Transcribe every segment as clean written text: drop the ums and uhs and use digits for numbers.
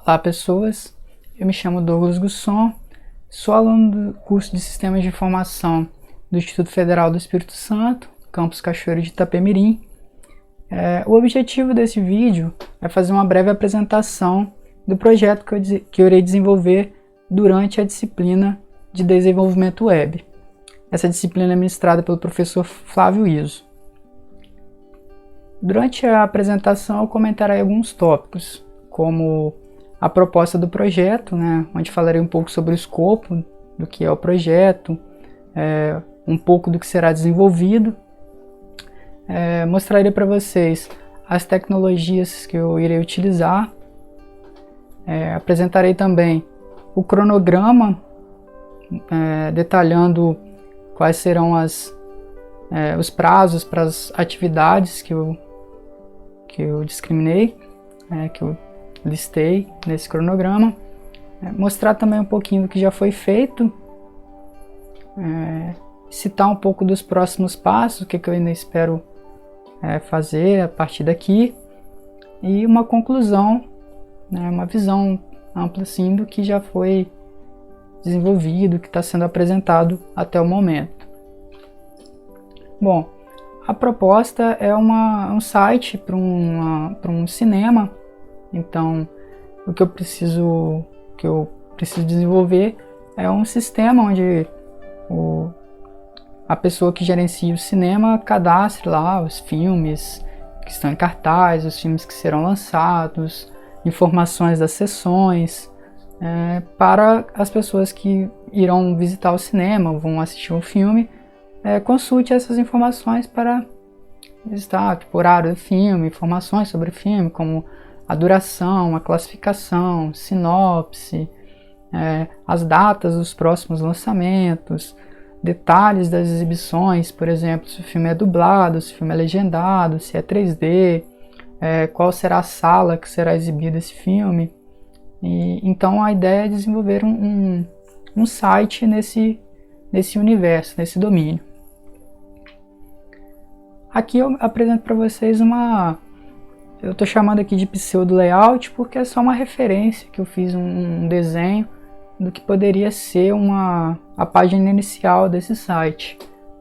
Olá pessoas, eu me chamo Douglas Gusson, sou aluno do curso de Sistemas de Informação do Instituto Federal do Espírito Santo, campus Cachoeiro de Itapemirim. O objetivo desse vídeo é fazer uma breve apresentação do projeto que eu irei desenvolver durante a disciplina de Desenvolvimento Web. Essa disciplina é ministrada pelo professor Flávio Iso. Durante a apresentação eu comentarei alguns tópicos, como a proposta do projeto, onde falarei um pouco sobre o escopo do que é o projeto, um pouco do que será desenvolvido. Mostrarei para vocês as tecnologias que eu irei utilizar. Apresentarei também o cronograma, detalhando quais serão os prazos para as atividades que eu discriminei, que eu listei nesse cronograma. Mostrar também um pouquinho do que já foi feito, citar um pouco dos próximos passos, o que eu ainda espero fazer a partir daqui, e uma conclusão, uma visão ampla assim, do que já foi desenvolvido, que está sendo apresentado até o momento. Bom, a proposta é um site para um cinema. Então, o que eu preciso desenvolver é um sistema onde a pessoa que gerencia o cinema cadastre lá os filmes que estão em cartaz, os filmes que serão lançados, informações das sessões, para as pessoas que irão visitar o cinema, vão assistir um filme, consulte essas informações para visitar, tipo, horário do filme, informações sobre o filme, como a duração, a classificação, sinopse, as datas dos próximos lançamentos, detalhes das exibições, por exemplo, se o filme é dublado, se o filme é legendado, se é 3D, qual será a sala que será exibido esse filme. Então a ideia é desenvolver um site nesse universo, nesse domínio. Aqui eu apresento para vocês eu estou chamando aqui de pseudo layout porque é só uma referência que eu fiz um desenho do que poderia ser a página inicial desse site,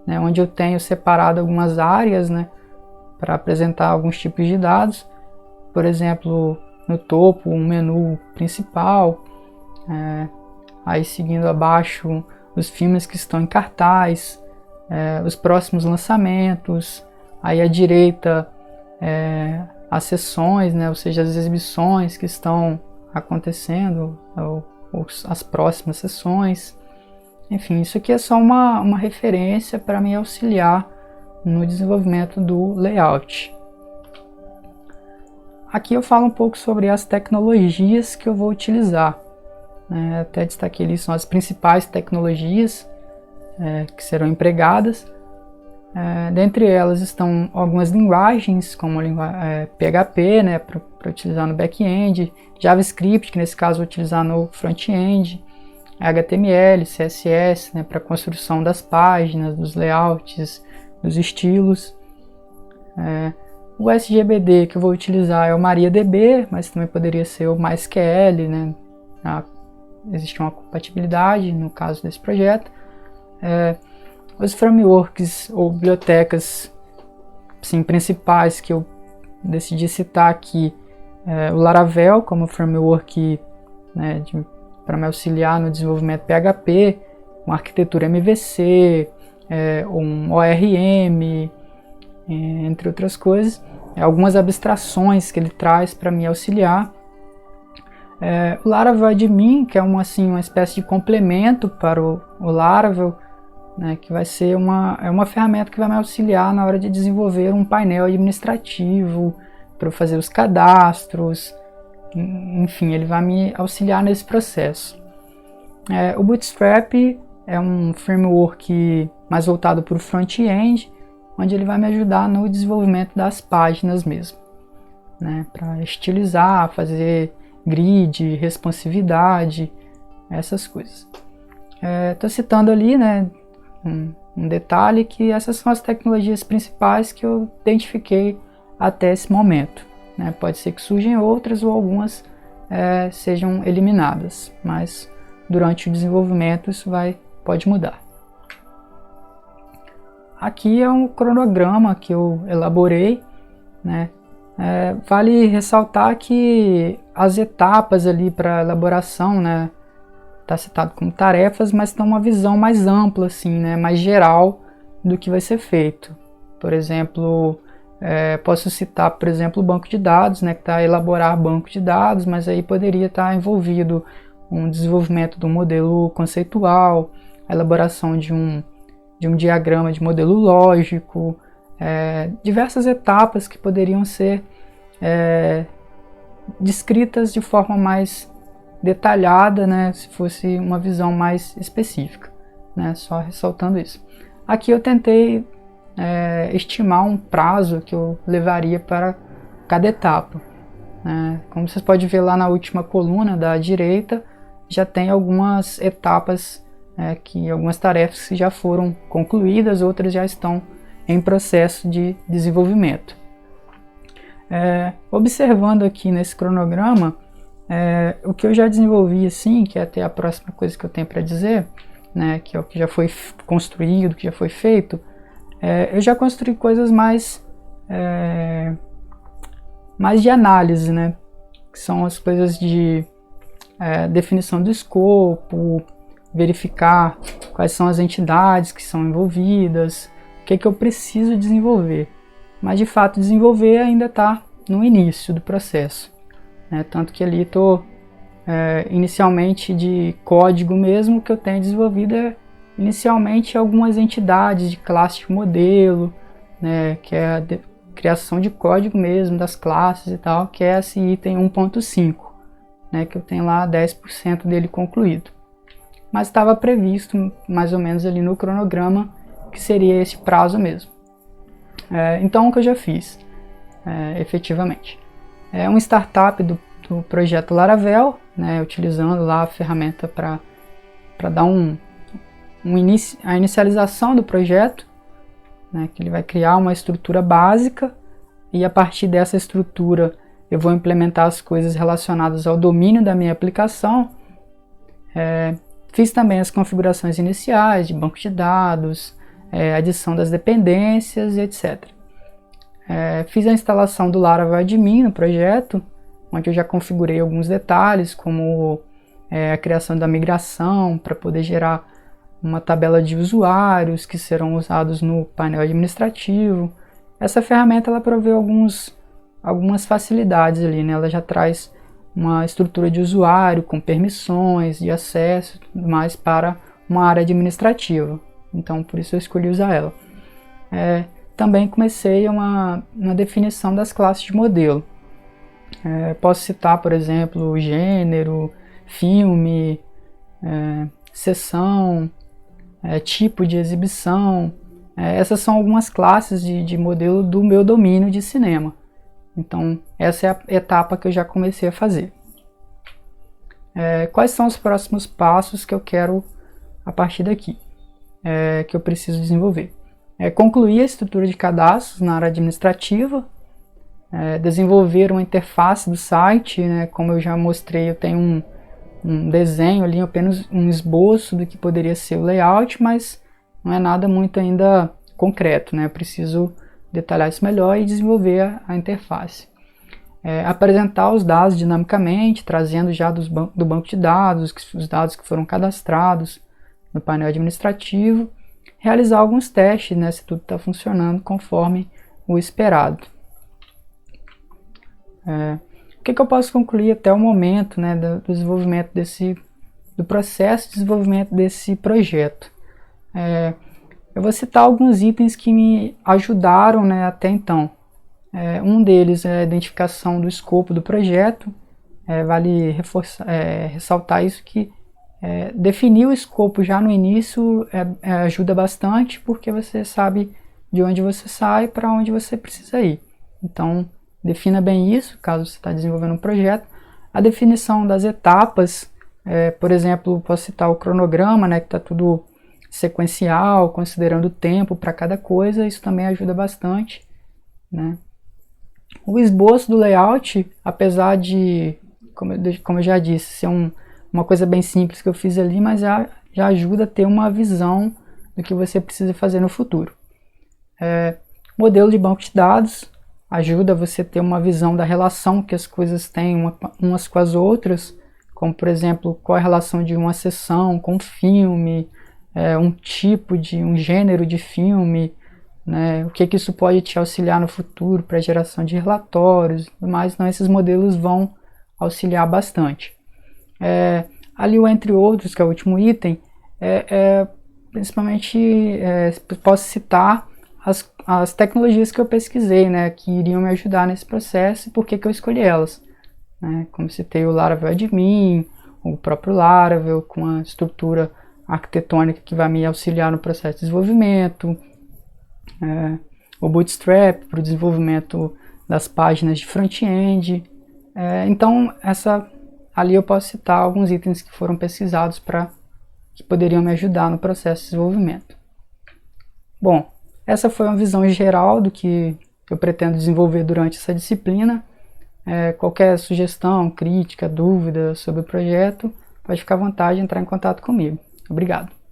onde eu tenho separado algumas áreas, para apresentar alguns tipos de dados. Por exemplo, no topo um menu principal, aí seguindo abaixo os filmes que estão em cartaz, os próximos lançamentos, aí à direita as sessões, ou seja, as exibições que estão acontecendo, ou as próximas sessões. Enfim, isso aqui é só uma referência para me auxiliar no desenvolvimento do layout. Aqui eu falo um pouco sobre as tecnologias que eu vou utilizar. Até destaquei ali, são as principais tecnologias que serão empregadas. Dentre elas estão algumas linguagens, como PHP, para utilizar no back-end, JavaScript, que nesse caso eu vou utilizar no front-end, HTML, CSS, para a construção das páginas, dos layouts, dos estilos. O SGBD que eu vou utilizar é o MariaDB, mas também poderia ser o MySQL, existe uma compatibilidade no caso desse projeto. Os frameworks ou bibliotecas principais que eu decidi citar aqui, o Laravel como framework para me auxiliar no desenvolvimento PHP, uma arquitetura MVC, um ORM, entre outras coisas, algumas abstrações que ele traz para me auxiliar. O Laravel Admin, que é uma espécie de complemento para o Laravel, que vai ser uma ferramenta que vai me auxiliar na hora de desenvolver um painel administrativo, para eu fazer os cadastros, enfim, ele vai me auxiliar nesse processo. O Bootstrap é um framework mais voltado para o front-end, onde ele vai me ajudar no desenvolvimento das páginas mesmo, para estilizar, fazer grid, responsividade, essas coisas. Estou citando ali, um detalhe, que essas são as tecnologias principais que eu identifiquei até esse momento. Pode ser que surjam outras ou algumas sejam eliminadas, mas durante o desenvolvimento isso pode mudar. Aqui é um cronograma que eu elaborei, né? Vale ressaltar que as etapas ali para elaboração, né, tá citado como tarefas, mas tem uma visão mais ampla, assim, né, mais geral do que vai ser feito. Por exemplo, posso citar, por exemplo, o banco de dados, né, que está a elaborar banco de dados, mas aí poderia estar envolvido um desenvolvimento do modelo conceitual, a elaboração de um diagrama de modelo lógico, diversas etapas que poderiam ser descritas de forma mais detalhada, né, se fosse uma visão mais específica, né, só ressaltando isso. Aqui eu tentei estimar um prazo que eu levaria para cada etapa. Como vocês podem ver lá na última coluna da direita, já tem algumas etapas, algumas tarefas que já foram concluídas, outras já estão em processo de desenvolvimento. Observando aqui nesse cronograma, o que eu já desenvolvi, assim, que é até a próxima coisa que eu tenho para dizer, né, que é o que já foi construído, que já foi feito, eu já construí coisas mais de análise, né, que são as coisas de definição do escopo, verificar quais são as entidades que são envolvidas, o que eu preciso desenvolver. Mas de fato desenvolver ainda está no início do processo, né? Tanto que ali estou inicialmente de código mesmo, que eu tenho desenvolvido inicialmente algumas entidades de classe de modelo, né, que é a criação de código mesmo das classes e tal, que é esse item 1.5, né, que eu tenho lá 10% dele concluído. Mas estava previsto mais ou menos ali no cronograma que seria esse prazo mesmo. Então o que eu já fiz efetivamente é um startup do projeto Laravel, né, utilizando lá a ferramenta para dar a inicialização do projeto, né, que ele vai criar uma estrutura básica e a partir dessa estrutura eu vou implementar as coisas relacionadas ao domínio da minha aplicação. Fiz também as configurações iniciais de banco de dados, adição das dependências e etc. Fiz a instalação do Laravel Admin no projeto, onde eu já configurei alguns detalhes, como a criação da migração para poder gerar uma tabela de usuários que serão usados no painel administrativo. Essa ferramenta ela provê algumas facilidades ali, né? Ela já traz uma estrutura de usuário com permissões de acesso e tudo mais para uma área administrativa. Então por isso eu escolhi usar ela. Também comecei uma definição das classes de modelo. Posso citar, por exemplo, o gênero, filme, seção, tipo de exibição. Essas são algumas classes de modelo do meu domínio de cinema. Então essa é a etapa que eu já comecei a fazer. Quais são os próximos passos que eu quero a partir daqui, que eu preciso desenvolver? Concluir a estrutura de cadastros na área administrativa, desenvolver uma interface do site, né, como eu já mostrei, eu tenho um desenho ali, apenas um esboço do que poderia ser o layout, mas não é nada muito ainda concreto, né? Eu preciso detalhar isso melhor e desenvolver a interface. Apresentar os dados dinamicamente, trazendo já do banco de dados, os dados que foram cadastrados no painel administrativo, realizar alguns testes, né, se tudo está funcionando conforme o esperado. O que eu posso concluir até o momento, né, do desenvolvimento do processo de desenvolvimento desse projeto? Eu vou citar alguns itens que me ajudaram, né, até então. Um deles é a identificação do escopo do projeto. Vale ressaltar isso, que definir o escopo já no início ajuda bastante, porque você sabe de onde você sai para onde você precisa ir. Então defina bem isso, caso você está desenvolvendo um projeto. A definição das etapas, por exemplo, posso citar o cronograma, né, que está tudo sequencial, considerando o tempo para cada coisa, isso também ajuda bastante, né? O esboço do layout, apesar de como eu já disse, ser uma coisa bem simples que eu fiz ali, mas já ajuda a ter uma visão do que você precisa fazer no futuro. Modelo de banco de dados ajuda você a ter uma visão da relação que as coisas têm umas com as outras, como por exemplo, qual é a relação de uma seção com um filme, um gênero de filme, né? O que isso pode te auxiliar no futuro para geração de relatórios, mas então esses modelos vão auxiliar bastante. Ali o entre outros, que é o último item, principalmente posso citar as tecnologias que eu pesquisei, né, que iriam me ajudar nesse processo e por que eu escolhi elas. Como citei o Laravel Admin, o próprio Laravel com a estrutura arquitetônica que vai me auxiliar no processo de desenvolvimento, o Bootstrap para o desenvolvimento das páginas de front-end. Então ali eu posso citar alguns itens que foram pesquisados que poderiam me ajudar no processo de desenvolvimento. Bom, essa foi uma visão geral do que eu pretendo desenvolver durante essa disciplina. Qualquer sugestão, crítica, dúvida sobre o projeto, pode ficar à vontade de entrar em contato comigo. Obrigado.